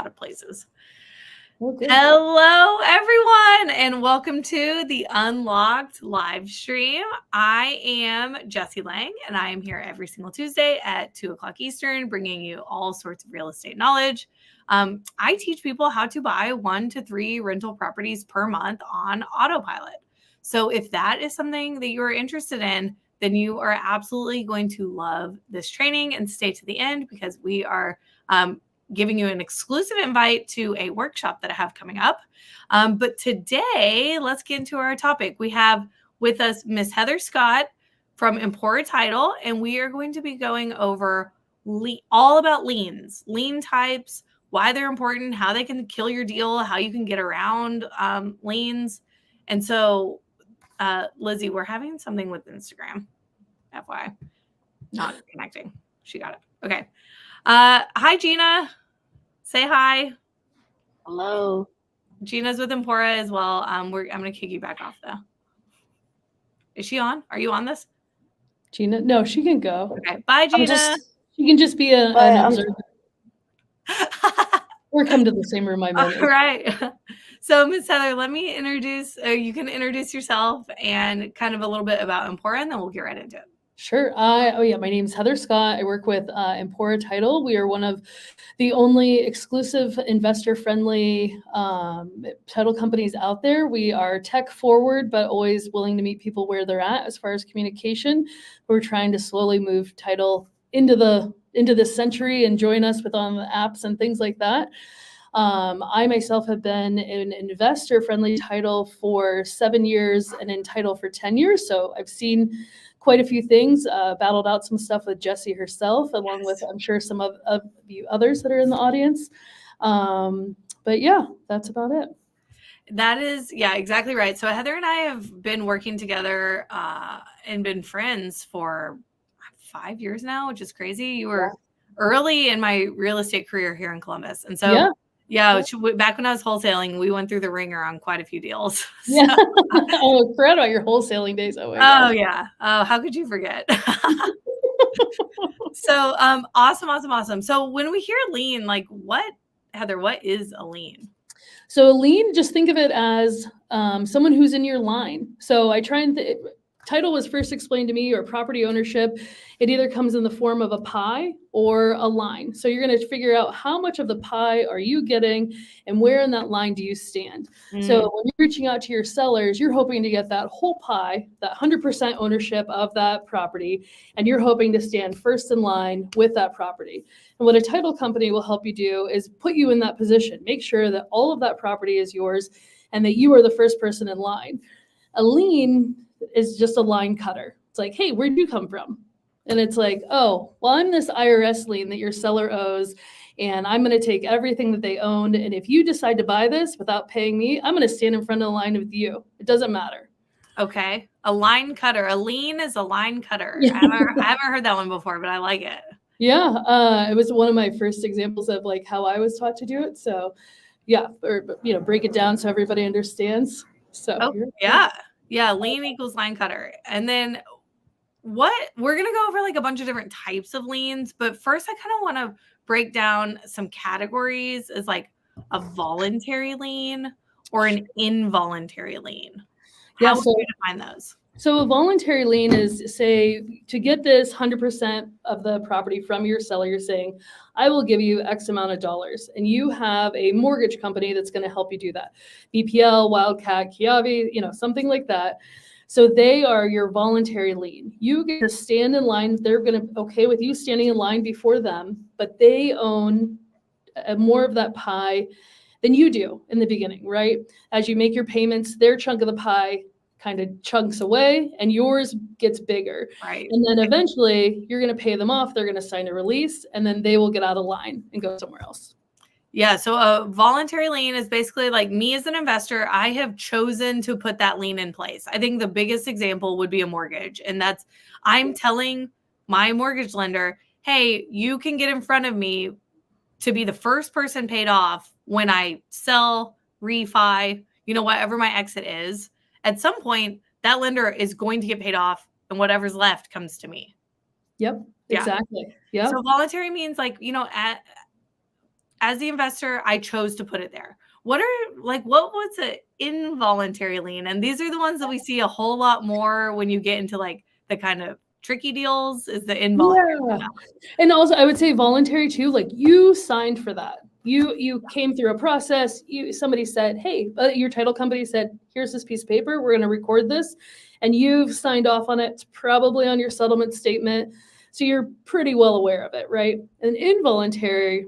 lot of places. Oh, good. Hello, everyone, and welcome to the Unlocked live stream. I am Jessie Lang, and I am here every single Tuesday at 2 o'clock Eastern, bringing you all sorts of real estate knowledge. I teach people how to buy 1 to 3 rental properties per month on autopilot. So if that is something that you are interested in, then you are absolutely going to love this training and stay to the end, because we are giving you an exclusive invite to a workshop that I have coming up. But today, let's get into our topic. We have with us Miss Heather Scott from Empora Title, and we are going to be going over all about liens, lien types, why they're important, how they can kill your deal, how you can get around liens. And so, Lizzie, we're having something with Instagram. FYI, not connecting. She got it. Okay. Hi, Gina. Say hi. Hello. Gina's with Empora as well. I'm going to kick you back off, though. Is she on? Are you on this? Gina? No, she can go. Okay. Bye, Gina. She can just be an observer. Or come to the same room I'm in. All right. So, Miss Heather, let me introduce, you can introduce yourself and kind of a little bit about Empora, and then we'll get right into it. Sure. My name's Heather Scott. I work with Empora Title. We are one of the only exclusive investor-friendly title companies out there. We are tech forward, but always willing to meet people where they're at as far as communication. We're trying to slowly move title into this century and join us with on the apps and things like that. I myself have been an investor-friendly title for 7 years and in title for 10 years. So I've seen quite a few things, battled out some stuff with Jessie herself, along with, I'm sure, some of you others that are in the audience. But yeah, that's about it. That is, yeah, exactly right. So Heather and I have been working together and been friends for 5 years now, which is crazy. You were early in my real estate career here in Columbus. And so, back when I was wholesaling, we went through the ringer on quite a few deals. So, yeah. Oh, I forgot about your wholesaling days. Oh yeah. Oh, how could you forget? So, awesome. So when we hear lien, like Heather, what is a lien? So a lien, just think of it as someone who's in your line. So I try and title was first explained to me, or property ownership. It either comes in the form of a pie or a line. So you're going to figure out how much of the pie are you getting and where in that line do you stand. So when you're reaching out to your sellers, you're hoping to get that whole pie, that 100% ownership of that property, and you're hoping to stand first in line with that property. And what a title company will help you do is put you in that position, make sure that all of that property is yours and that you are the first person in line. A lien is just a line cutter. It's like, hey, where'd you come from? And it's like, oh, well, I'm this IRS lien that your seller owes, and I'm going to take everything that they owned. And if you decide to buy this without paying me, I'm going to stand in front of the line with you. It doesn't matter. Okay. A line cutter. A lien is a line cutter. I haven't heard that one before, but I like it. Yeah. It was one of my first examples of like how I was taught to do it. So yeah, or, break it down so everybody understands. So yeah. Lien equals line cutter. And then we're going to go over like a bunch of different types of liens, but first I kind of want to break down some categories as like a voluntary lien or an involuntary lien. How would you define those? So a voluntary lien is, say, to get this 100% of the property from your seller, you're saying, I will give you X amount of dollars. And you have a mortgage company that's going to help you do that. BPL, Wildcat, Kiavi, something like that. So they are your voluntary lien. You get to stand in line. They're going to okay with you standing in line before them, but they own more of that pie than you do in the beginning, right? As you make your payments, their chunk of the pie kind of chunks away and yours gets bigger. Right. And then eventually you're going to pay them off. They're going to sign a release and then they will get out of line and go somewhere else. Yeah. So a voluntary lien is basically like me as an investor. I have chosen to put that lien in place. I think the biggest example would be a mortgage. And that's, I'm telling my mortgage lender, hey, you can get in front of me to be the first person paid off when I sell, refi, whatever my exit is. At some point, that lender is going to get paid off and whatever's left comes to me. Yep, exactly. Yeah. So voluntary means like, as the investor, I chose to put it there. What was an involuntary lien? And these are the ones that we see a whole lot more when you get into like the kind of tricky deals is the involuntary. Yeah. And also I would say voluntary too, like you signed for that. You came through a process. Somebody said, hey, your title company said, here's this piece of paper. We're going to record this. And you've signed off on it. It's probably on your settlement statement. So you're pretty well aware of it, right? And involuntary,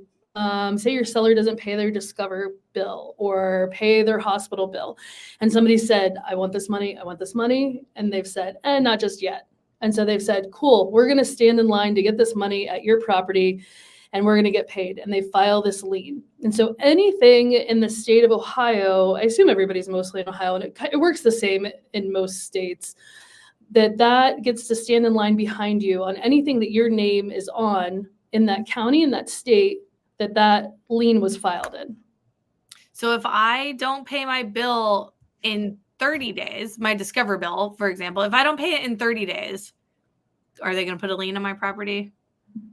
say your seller doesn't pay their Discover bill or pay their hospital bill. And somebody said, I want this money. And they've said, not just yet. And so they've said, cool, we're going to stand in line to get this money at your property and we're going to get paid. And they file this lien. And so anything in the state of Ohio, I assume everybody's mostly in Ohio, and it works the same in most states, that gets to stand in line behind you on anything that your name is on in that county, in that state, that lien was filed in. So if I don't pay my bill in 30 days, my Discover bill, for example, if I don't pay it in 30 days, are they going to put a lien on my property?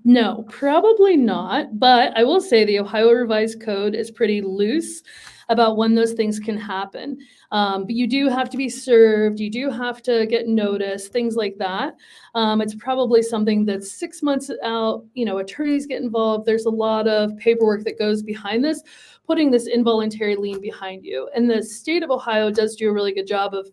No, probably not. But I will say the Ohio Revised Code is pretty loose about when those things can happen. But you do have to be served. You do have to get notice, things like that. It's probably something that's 6 months out. Attorneys get involved. There's a lot of paperwork that goes behind this, putting this involuntary lien behind you. And the state of Ohio does do a really good job of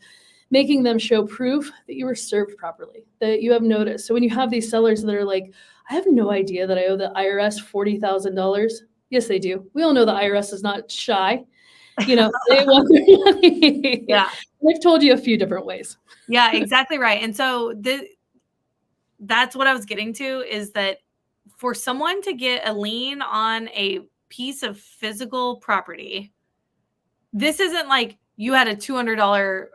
making them show proof that you were served properly, that you have notice. So when you have these sellers that are like, I have no idea that I owe the IRS $40,000. Yes, they do. We all know the IRS is not shy. They want their money. Yeah. They've told you a few different ways. Yeah, exactly right. And so that's what I was getting to, is that for someone to get a lien on a piece of physical property, this isn't like you had a $200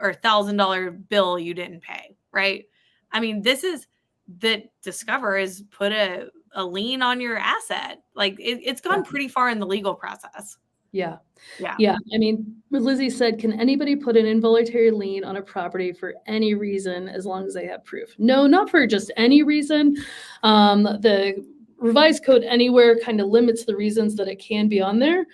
or $1,000 bill you didn't pay, right? I mean, this is that Discover has put a lien on your asset. Like it's gone pretty far in the legal process. Yeah. I mean, Lizzie said, can anybody put an involuntary lien on a property for any reason as long as they have proof? No, not for just any reason. The Revised Code anywhere kind of limits the reasons that it can be on there.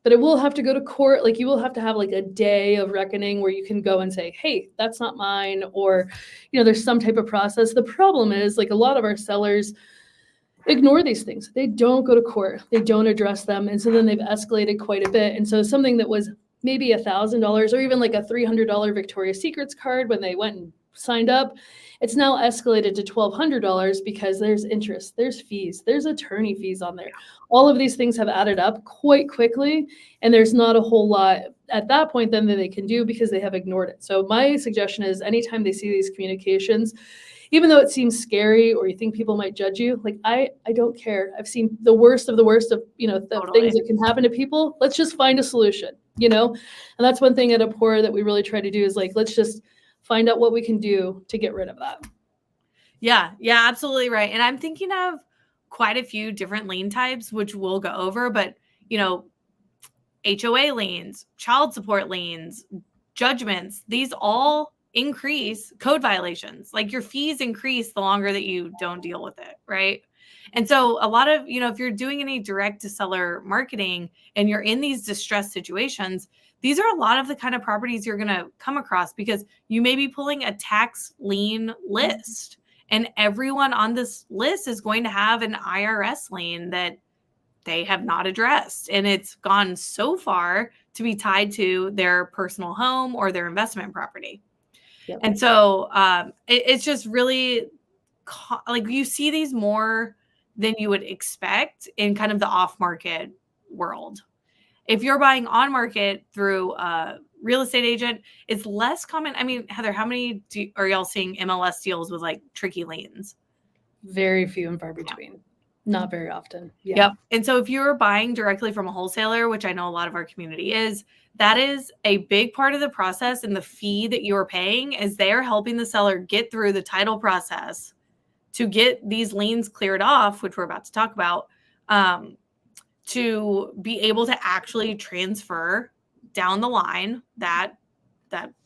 But it will have to go to court. Like you will have to have like a day of reckoning where you can go and say, hey, that's not mine. Or, there's some type of process. The problem is like a lot of our sellers ignore these things. They don't go to court. They don't address them. And so then they've escalated quite a bit. And so something that was maybe $1,000 or even like a $300 Victoria's Secrets card when they went and signed up, it's now escalated to $1,200 because there's interest, there's fees, there's attorney fees on there. All of these things have added up quite quickly, and there's not a whole lot at that point then that they can do because they have ignored it. So my suggestion is anytime they see these communications, even though it seems scary or you think people might judge you, like I don't care. I've seen the worst of Totally. Things that can happen to people. Let's just find a solution, And that's one thing at Empora that we really try to do is like, let's just find out what we can do to get rid of that. Yeah, absolutely right. And I'm thinking of quite a few different lien types, which we'll go over, but HOA liens, child support liens, judgments, these all increase code violations. Like your fees increase the longer that you don't deal with it, right? And so a lot of, if you're doing any direct to seller marketing and you're in these distressed situations, these are a lot of the kind of properties you're going to come across because you may be pulling a tax lien list and everyone on this list is going to have an IRS lien that they have not addressed. And it's gone so far to be tied to their personal home or their investment property. Yep. And so it's just really like you see these more than you would expect in kind of the off-market world. If you're buying on market through a real estate agent, it's less common. I mean, Heather, how many are y'all seeing MLS deals with like tricky liens? Very few and far between. Not very often. Yeah. Yep. And so if you're buying directly from a wholesaler, which I know a lot of our community is, that is a big part of the process. And the fee that you're paying is they're helping the seller get through the title process to get these liens cleared off, which we're about to talk about, to be able to actually transfer down the line that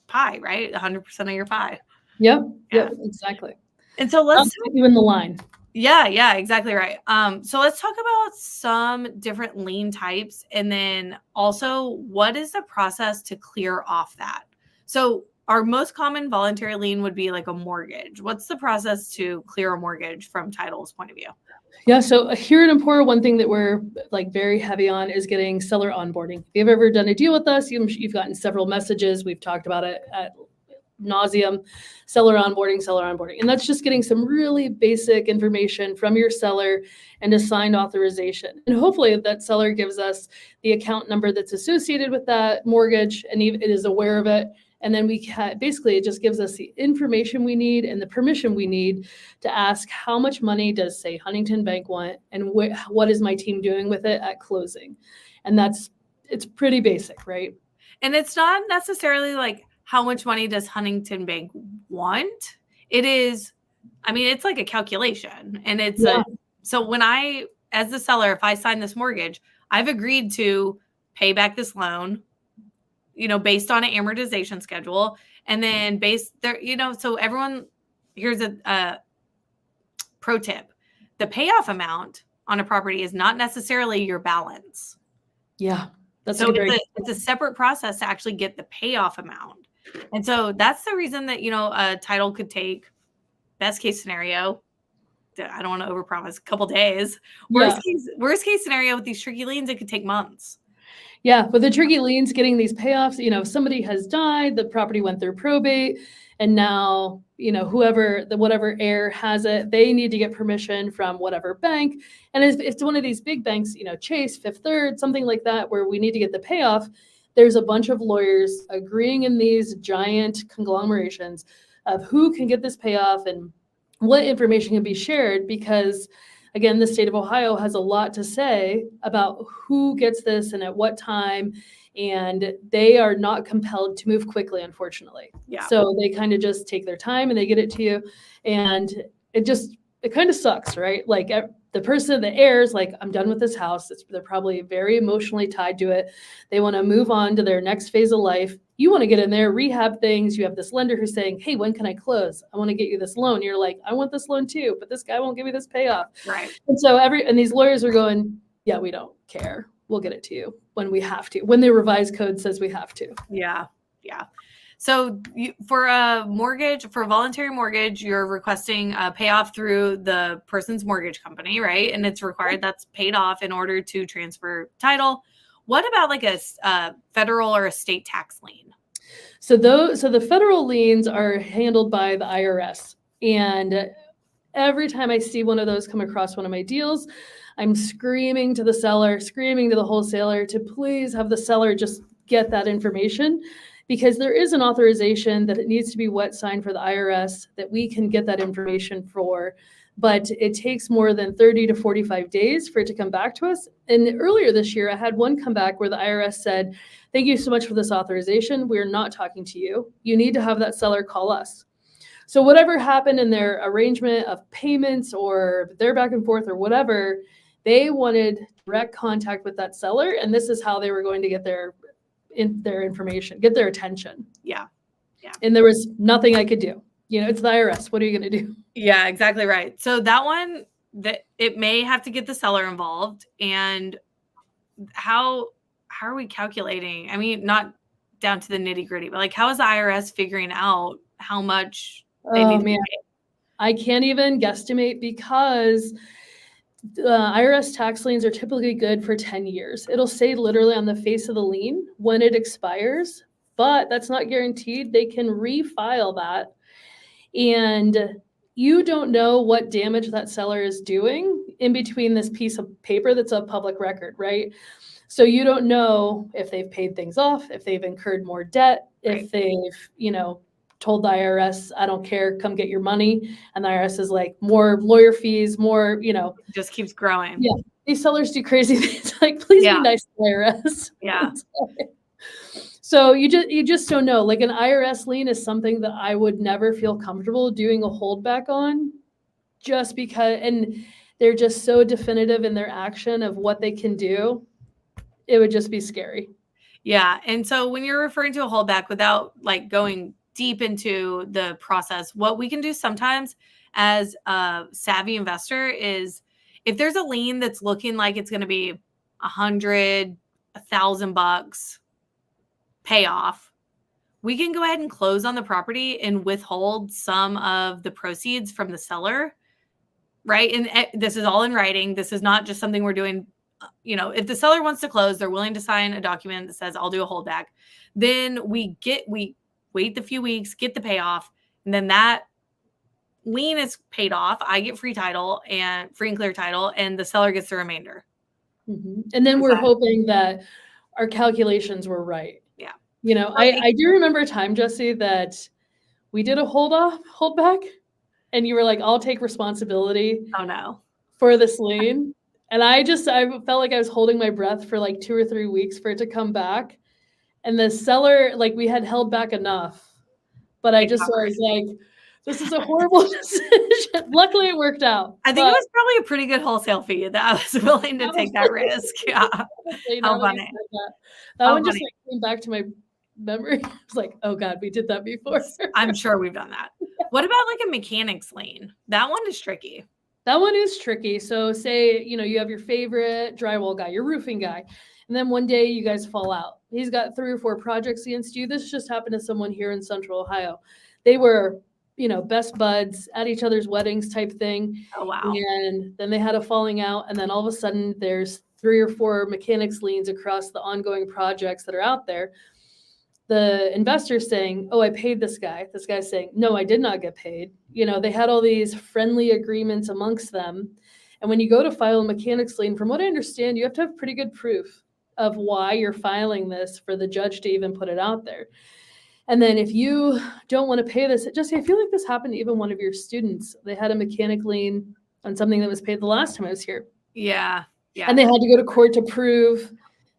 pie, right? 100% of your pie. Yep. Yep. Exactly. And so let's put you in the line. Yeah, exactly right. So let's talk about some different lien types, and then also what is the process to clear off that? So our most common voluntary lien would be like a mortgage. What's the process to clear a mortgage from title's point of view? Yeah, so here at Empora, one thing that we're like very heavy on is getting seller onboarding. If you've ever done a deal with us, you've gotten several messages. We've talked about it at nauseum, seller onboarding. And that's just getting some really basic information from your seller and a signed authorization. And hopefully that seller gives us the account number that's associated with that mortgage and it is aware of it. And then basically it just gives us the information we need and the permission we need to ask how much money does, say, Huntington Bank want and what is my team doing with it at closing. And it's pretty basic, right? And it's not necessarily like how much money does Huntington Bank want? It is, I mean, it's like a calculation. And it's so when as the seller, if I sign this mortgage, I've agreed to pay back this loan, based on an amortization schedule. And then so everyone, here's a pro tip. The payoff amount on a property is not necessarily your balance. Yeah. It's a separate process to actually get the payoff amount. And so that's the reason that, a title could take, best case scenario, I don't want to overpromise, a couple days. Worst case scenario with these tricky liens, it could take months. Yeah, with the tricky liens, getting these payoffs, somebody has died, the property went through probate, and now, whatever heir has it, they need to get permission from whatever bank. And if it's one of these big banks, Chase, Fifth Third, something like that, where we need to get the payoff, there's a bunch of lawyers agreeing in these giant conglomerations of who can get this payoff and what information can be shared, because again, the state of Ohio has a lot to say about who gets this and at what time, and they are not compelled to move quickly, unfortunately. Yeah. So they kind of just take their time and they get it to you, and it kind of sucks, right? Like the person, the heirs, like, I'm done with this house. They're probably very emotionally tied to it. They want to move on to their next phase of life. You want to get in there, rehab things. You have this lender who's saying, hey, when can I close? I want to get you this loan. You're like, I want this loan too, but this guy won't give me this payoff. Right. And so and these lawyers are going, yeah, we don't care. We'll get it to you when we have to, when the revised code says we have to. Yeah. So for a voluntary mortgage, you're requesting a payoff through the person's mortgage company, right? And it's required that's paid off in order to transfer title. What about like a federal or a state tax lien? So the federal liens are handled by the IRS. And every time I see one of those come across one of my deals, I'm screaming to the seller, screaming to the wholesaler to please have the seller just get that information, because there is an authorization that it needs to be wet signed for the IRS that we can get that information for, but it takes more than 30 to 45 days for it to come back to us. And earlier this year, I had one come back where the IRS said, thank you so much for this authorization. We're not talking to you. You need to have that seller call us. So whatever happened in their arrangement of payments or their back and forth or whatever, they wanted direct contact with that seller. And this is how they were going to get their information, get their attention. Yeah. And there was nothing I could do. It's the IRS. What are you going to do? Yeah, exactly right. So that one, that it may have to get the seller involved. And how are we calculating? I mean, not down to the nitty gritty, but like, how is the IRS figuring out how much they need to pay? I can't even guesstimate, because IRS tax liens are typically good for 10 years. It'll say literally on the face of the lien when it expires, but that's not guaranteed. They can refile that. And you don't know what damage that seller is doing in between this piece of paper that's a public record, right? So you don't know if they've paid things off, if they've incurred more debt, Right. if they've, told the IRS, I don't care, come get your money. And the IRS is like, more lawyer fees, more, Just keeps growing. Yeah. These sellers do crazy things. Like, please be nice to the IRS. Yeah. So you just don't know. Like, an IRS lien is something that I would never feel comfortable doing a holdback on, just because, and they're just so definitive in their action of what they can do. It would just be scary. Yeah. And so when you're referring to a holdback, without like going deep into the process, what we can do sometimes as a savvy investor is if there's a lien that's looking like it's going to be $100, $1,000 payoff, we can go ahead and close on the property and withhold some of the proceeds from the seller, right? And this is all in writing. This is not just something we're doing. If the seller wants to close, they're willing to sign a document that says, I'll do a holdback. Then we wait the few weeks, get the payoff, and then that lien is paid off. I get free title and free and clear title, and the seller gets the remainder. Mm-hmm. And then we're hoping that our calculations were right. Yeah. I do remember a time, Jessie, that we did a holdback, and you were like, I'll take responsibility. Oh no. For this lien. And I felt like I was holding my breath for like 2 or 3 weeks for it to come back. And the seller, like we had held back enough, but I was like, this is a horrible decision. Luckily it worked out. I think it was probably a pretty good wholesale fee that I was willing to take that risk. Yeah. How funny. That one just came back to my memory. I was like, oh God, we did that before. I'm sure we've done that. What about like a mechanics lien? That one is tricky. That one is tricky. So say, you have your favorite drywall guy, your roofing guy, and then one day you guys fall out. He's got 3 or 4 projects against you. This just happened to someone here in Central Ohio. They were, best buds at each other's weddings type thing. Oh, wow. And then they had a falling out. And then all of a sudden there's 3 or 4 mechanics liens across the ongoing projects that are out there. The investor's saying, oh, I paid this guy. This guy's saying, no, I did not get paid. They had all these friendly agreements amongst them. And when you go to file a mechanics lien, from what I understand, you have to have pretty good proof of why you're filing this for the judge to even put it out there. And then if you don't want to pay this, Jesse, I feel like this happened to even one of your students. They had a mechanic lien on something that was paid the last time I was here. Yeah. Yeah. And they had to go to court to prove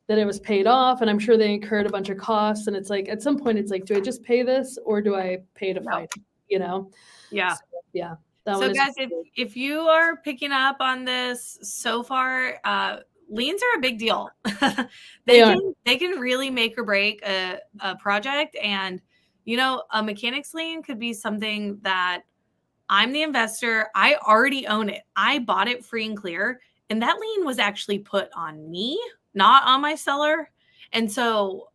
that it was paid off, and I'm sure they incurred a bunch of costs. And it's like, at some point, it's like, do I just pay this or do I pay to fight? Yeah. So, yeah. So guys, if you are picking up on this so far, liens are a big deal. They can really make or break a project. And, a mechanics lien could be something that I'm the investor. I already own it. I bought it free and clear. And that lien was actually put on me, not on my seller. And so,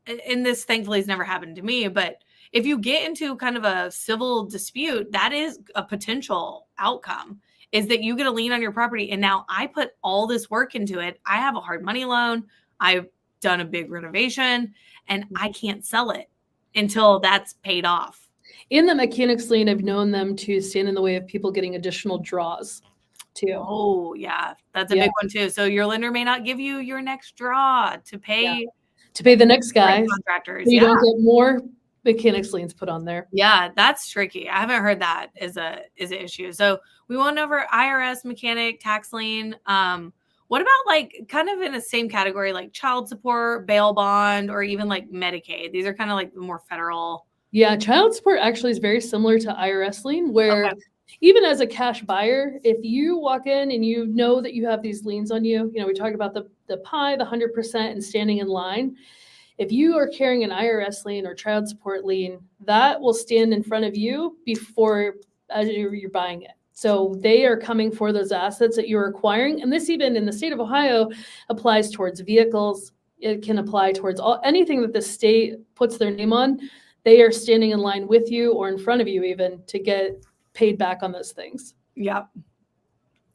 and this thankfully has never happened to me, but if you get into kind of a civil dispute, that is a potential outcome, is that you get a lien on your property. And now I put all this work into it. I have a hard money loan. I've done a big renovation and I can't sell it until that's paid off. In the mechanics lien, I've known them to stand in the way of people getting additional draws too. Oh yeah. That's a big one too. So your lender may not give you your next draw to pay the next guy. Contractors. So you don't get more mechanics liens put on there. Yeah, that's tricky. I haven't heard that is an issue. So we went over IRS, mechanic, tax lien. What about like kind of in the same category, like child support, bail bond, or even like Medicaid? These are kind of like the more federal. Yeah, child support actually is very similar to IRS lien, where even as a cash buyer, if you walk in and you know that you have these liens on you, we talk about the pie, the 100% and standing in line. If you are carrying an IRS lien or child support lien, that will stand in front of you before as you're buying it. So they are coming for those assets that you're acquiring. And this even in the state of Ohio applies towards vehicles. It can apply towards anything that the state puts their name on. They are standing in line with you or in front of you even to get paid back on those things. Yep.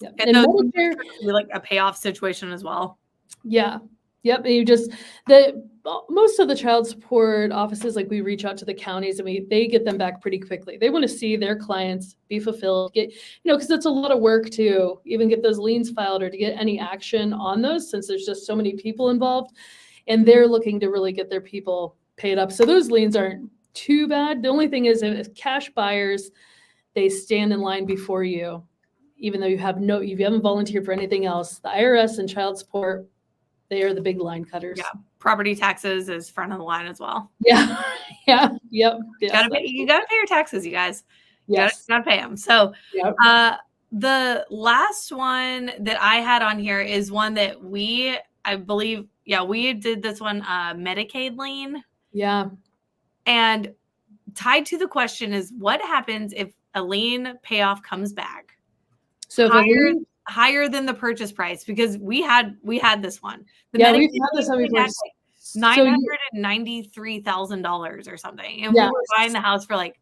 Yep. And Medicare, like a payoff situation as well. Yeah. Yep. And most of the child support offices, like we reach out to the counties and they get them back pretty quickly. They want to see their clients be fulfilled, because it's a lot of work to even get those liens filed or to get any action on those, since there's just so many people involved, and they're looking to really get their people paid up. So those liens aren't too bad. The only thing is, if cash buyers, they stand in line before you, even though you haven't volunteered for anything else. The IRS and child support, they are the big line cutters. Yeah. Property taxes is front of the line as well. Yeah. Yeah. Yep. You gotta pay your taxes, you guys. Yes. You gotta pay them. So the last one that I had on here is one that I believe, we did this one, Medicaid lien. Yeah. And tied to the question is, what happens if a lien payoff comes back So if a higher, lien, higher than the purchase price, because we had this one. The yeah, we've Medicaid had this lien one paid before. back like $993,000 or something. And we were buying the house for like,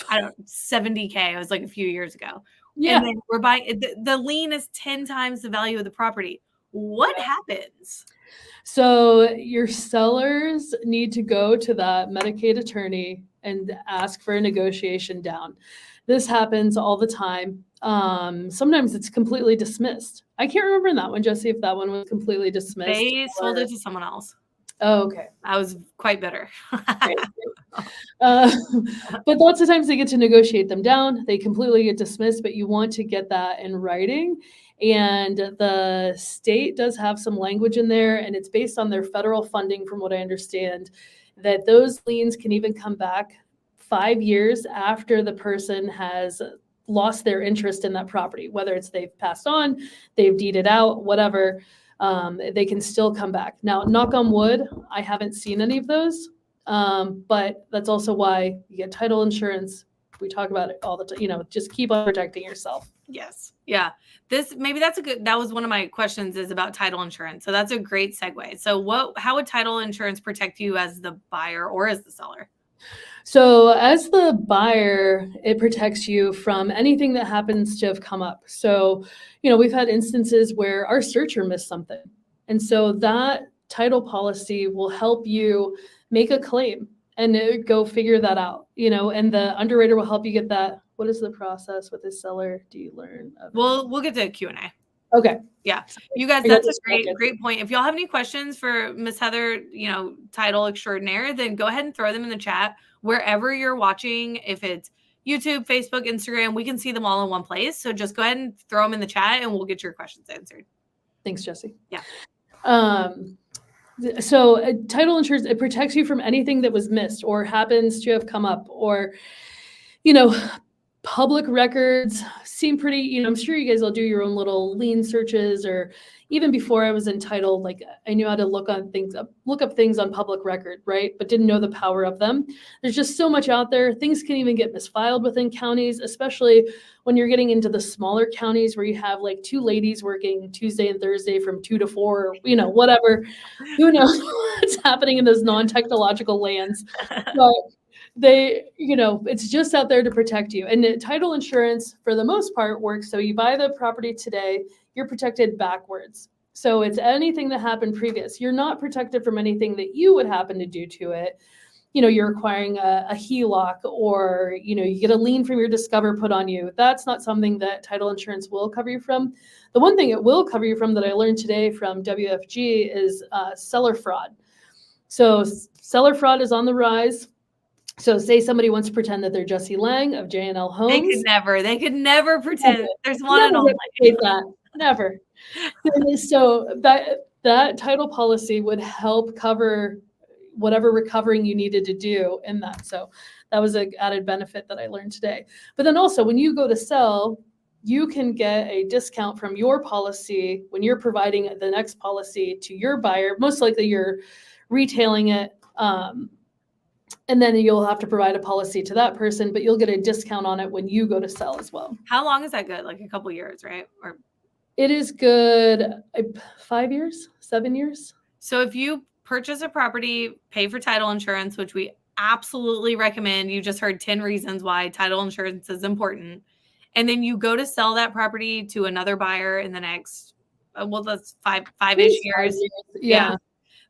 I don't know, $70K. It was like a few years ago. Yeah. And then we're buying, the lien is 10 times the value of the property. What happens? So your sellers need to go to that Medicaid attorney and ask for a negotiation down. This happens all the time. Sometimes it's completely dismissed. I can't remember in that one, Jessie, if that one was completely dismissed. They sold it to someone else. Oh, okay. I was quite bitter. But lots of times they get to negotiate them down. They completely get dismissed, but you want to get that in writing. And the state does have some language in there, and it's based on their federal funding, from what I understand, that those liens can even come back 5 years after the person has lost their interest in that property, whether it's they've passed on, they've deeded out, whatever, they can still come back. Now, knock on wood, I haven't seen any of those, but that's also why you get title insurance. We talk about it all the time, just keep on protecting yourself. Yes. Yeah. That was one of my questions, is about title insurance. So that's a great segue. So how would title insurance protect you as the buyer or as the seller? So as the buyer, it protects you from anything that happens to have come up. So, we've had instances where our searcher missed something. And so that title policy will help you make a claim and go figure that out, and the underwriter will help you get that. What is the process with the seller? Do you learn? We'll get to Q&A. Okay. Yeah. You guys, that's a great point. If y'all have any questions for Miss Heather, title extraordinaire, then go ahead and throw them in the chat wherever you're watching. If it's YouTube, Facebook, Instagram, we can see them all in one place. So just go ahead and throw them in the chat and we'll get your questions answered. Thanks, Jessie. Yeah. So title insurance, it protects you from anything that was missed or happens to have come up, or, public records seem pretty, I'm sure you guys will do your own little lien searches, or even before I was entitled, like I knew how to look up things on public record, right? But didn't know the power of them. There's just so much out there. Things can even get misfiled within counties, especially when you're getting into the smaller counties where you have like two ladies working Tuesday and Thursday from 2 to 4, whatever. Who knows what's happening in those non-technological lands. But it's just out there to protect you. And title insurance, for the most part, works. So you buy the property today, you're protected backwards. So it's anything that happened previous. You're not protected from anything that you would happen to do to it. You're acquiring a HELOC, or, you get a lien from your Discover put on you. That's not something that title insurance will cover you from. The one thing it will cover you from that I learned today from WFG is seller fraud. So seller fraud is on the rise. So say somebody wants to pretend that they're Jessie Lang of J&L Homes. They could never pretend. There's one and only. Never. So that title policy would help cover whatever recovering you needed to do in that. So that was an added benefit that I learned today. But then also, when you go to sell, you can get a discount from your policy when you're providing the next policy to your buyer. Most likely you're retailing it. And then you'll have to provide a policy to that person, but you'll get a discount on it when you go to sell as well. How long is that good? Like a couple years, right? Or it is good 5 years, 7 years. So if you purchase a property, pay for title insurance, which we absolutely recommend. You just heard 10 reasons why title insurance is important. And then you go to sell that property to another buyer in the next, that's five-ish years. Yeah.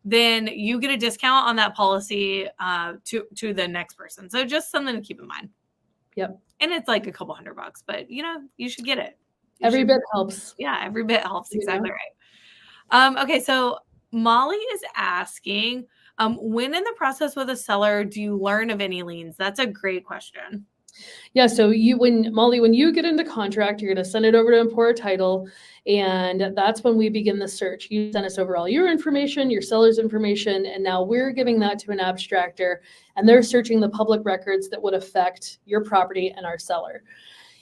Then you get a discount on that policy to the next person. So just something to keep in mind. Yep. And it's like a couple $100, but you should get it. Every bit helps. Yeah, every bit helps. Exactly right. Okay, so Molly is asking, when in the process with a seller do you learn of any liens? That's a great question. Yeah, so when you get into contract, you're going to send it over to Empora Title, and that's when we begin the search. You send us over all your information, your seller's information, and now we're giving that to an abstractor, and they're searching the public records that would affect your property and our seller.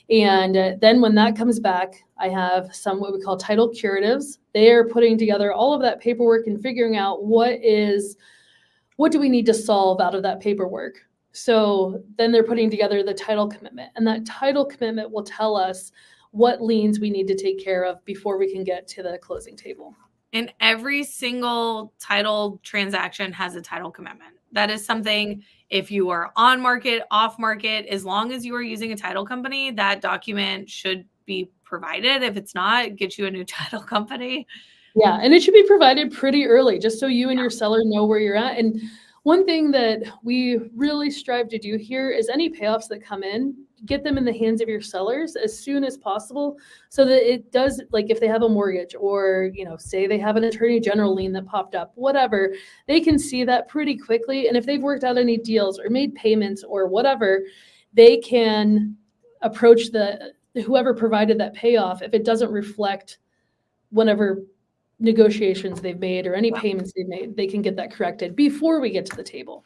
And then when that comes back, I have some what we call title curatives. They are putting together all of that paperwork and figuring out what do we need to solve out of that paperwork. So then they're putting together the title commitment, and that title commitment will tell us what liens we need to take care of before we can get to the closing table. And every single title transaction has a title commitment. That is something, if you are on market, off market, as long as you are using a title company, that document should be provided. If it's not, get you a new title company. Yeah, and it should be provided pretty early, just so you and your seller know where you're at. And one thing that we really strive to do here is any payoffs that come in, get them in the hands of your sellers as soon as possible, so that it does, like if they have a mortgage or, say they have an attorney general lien that popped up, whatever, they can see that pretty quickly. And if they've worked out any deals or made payments or whatever, they can approach whoever provided that payoff. If it doesn't reflect whatever negotiations they've made or any payments they've made, they can get that corrected before we get to the table.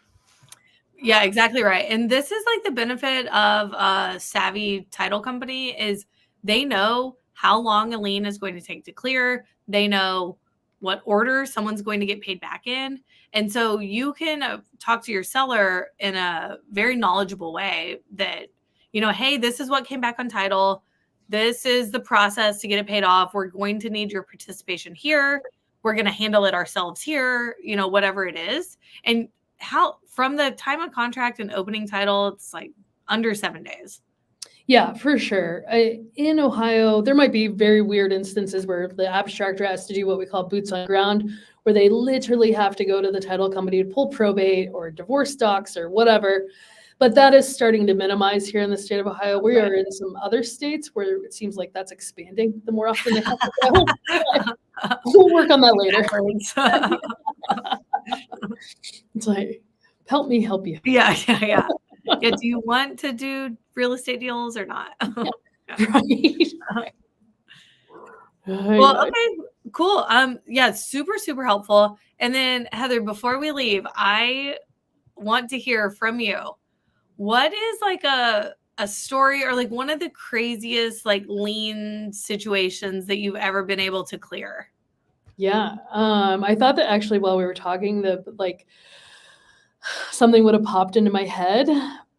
Yeah, exactly right. And this is like the benefit of a savvy title company is they know how long a lien is going to take to clear. They know what order someone's going to get paid back in. And so you can talk to your seller in a very knowledgeable way that, hey, this is what came back on title. This is the process to get it paid off. We're going to need your participation here. We're going to handle it ourselves here, whatever it is. And how from the time of contract and opening title, it's like under 7 days. Yeah, for sure. In Ohio, there might be very weird instances where the abstractor has to do what we call boots on ground, where they literally have to go to the title company to pull probate or divorce docs or whatever. But that is starting to minimize here in the state of Ohio. We are in some other states where it seems like that's expanding the more often they have to go. We'll work on that later. It's like, help me help you. Yeah. Do you want to do real estate deals or not? Right. Well, okay, cool. Yeah, super, super helpful. And then Heather, before we leave, I want to hear from you. What is like a story or like one of the craziest like lien situations that you've ever been able to clear? Yeah. I thought that actually while we were talking, something would have popped into my head,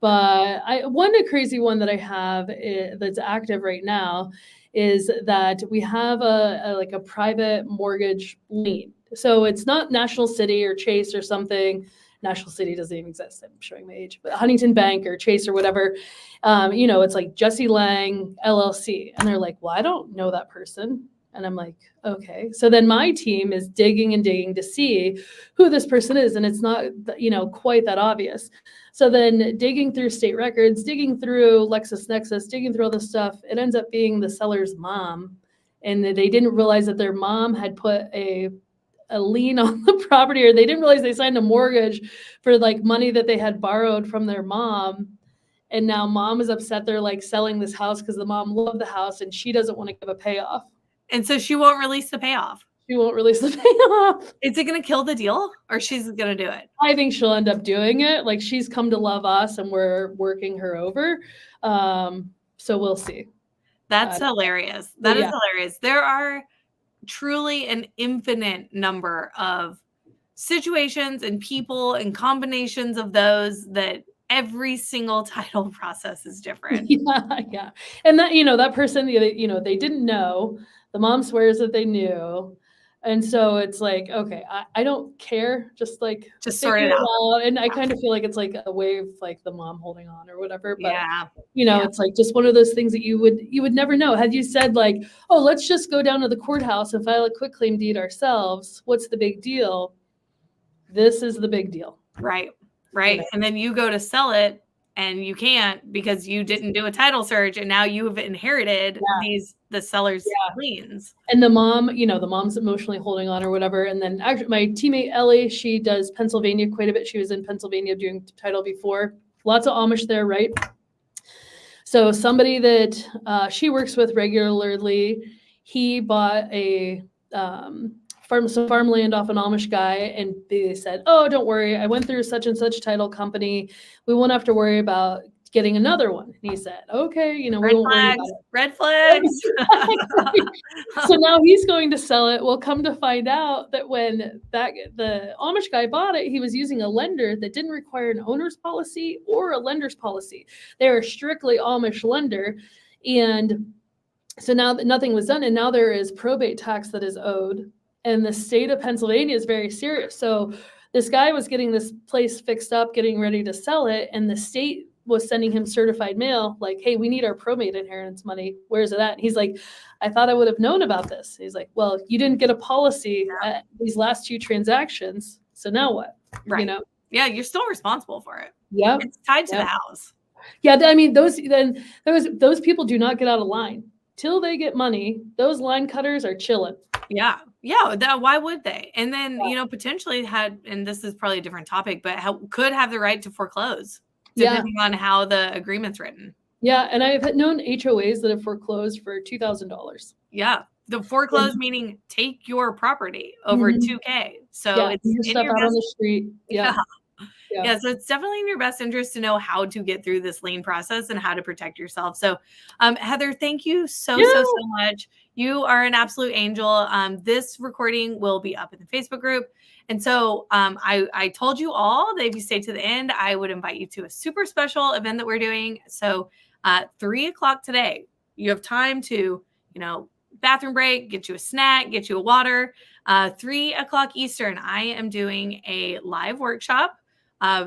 but a crazy one that I have that's active right now is that we have a private mortgage lien. So it's not National City or Chase or something. National City doesn't even exist. I'm showing my age, but Huntington Bank or Chase or whatever, it's like Jessie Lang LLC. And they're like, well, I don't know that person. And I'm like, okay. So then my team is digging and digging to see who this person is. And it's not, quite that obvious. So then digging through state records, digging through LexisNexis, digging through all this stuff, it ends up being the seller's mom. And they didn't realize that their mom had put a lien on the property, or they didn't realize they signed a mortgage for like money that they had borrowed from their mom. And now mom is upset they're like selling this house because the mom loved the house and she doesn't want to give a payoff. And so she won't release the payoff. She won't release the payoff. Is it going to kill the deal or she's going to do it? I think she'll end up doing it. Like she's come to love us and we're working her over. So we'll see. That's hilarious. That is hilarious. There are truly an infinite number of situations and people and combinations of those that every single title process is different. Yeah. And that, that person, they didn't know. The mom swears that they knew. And so it's like, okay, I don't care. Just sort it out. And I kind of feel like it's like a way of like the mom holding on or whatever. But yeah. It's like just one of those things that you would never know. Had you said like, oh, let's just go down to the courthouse and file a quitclaim deed ourselves. What's the big deal? This is the big deal. Right. And then you go to sell it and you can't because you didn't do a title search and now you've inherited the seller's liens. And the mom, the mom's emotionally holding on or whatever. And then actually my teammate Ellie, she does Pennsylvania quite a bit. She was in Pennsylvania doing title before. Lots of Amish there, right? So somebody that she works with regularly, he bought some farmland off an Amish guy, and they said, oh, don't worry, I went through such and such title company. We won't have to worry about getting another one. And he said, okay, we Red won't worry about flags, it. red flags. So now he's going to sell it. We'll come to find out that when the Amish guy bought it, he was using a lender that didn't require an owner's policy or a lender's policy. They were strictly Amish lender. And so now that nothing was done, and now there is probate tax that is owed. And the state of Pennsylvania is very serious. So this guy was getting this place fixed up, getting ready to sell it, and the state was sending him certified mail like, hey, we need our probate inheritance money. Where's it at? And he's like, I thought I would have known about this. He's like, well, you didn't get a policy at these last 2 transactions. So now what? Right. Yeah, you're still responsible for it. Yeah. It's tied to the house. Yeah, I mean, those people do not get out of line. Till they get money, those line cutters are chilling. Yeah. Why would they? And then, potentially and this is probably a different topic, but could have the right to foreclose depending on how the agreement's written. Yeah. And I've known HOAs that have foreclosed for $2,000. Yeah. The foreclose meaning take your property over $2,000. So it's your stuff out on the street. Yeah. So it's definitely in your best interest to know how to get through this lien process and how to protect yourself. So, Heather, thank you so much. You are an absolute angel. This recording will be up in the Facebook group. And so I told you all that if you stay to the end, I would invite you to a super special event that we're doing. So 3:00 today, you have time to, bathroom break, get you a snack, get you a water. 3:00 Eastern, I am doing a live workshop.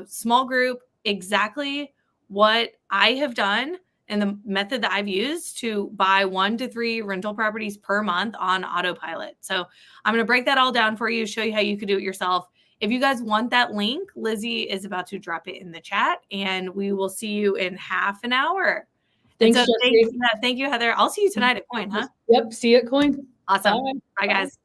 Small group, exactly what I have done and the method that I've used to buy 1 to 3 rental properties per month on autopilot. So I'm going to break that all down for you, show you how you could do it yourself. If you guys want that link, Lizzie is about to drop it in the chat, and we will see you in half an hour. Thanks, Thank you, Heather. I'll see you tonight at Coin, huh? Yep. See you at Coin. Awesome. Bye guys.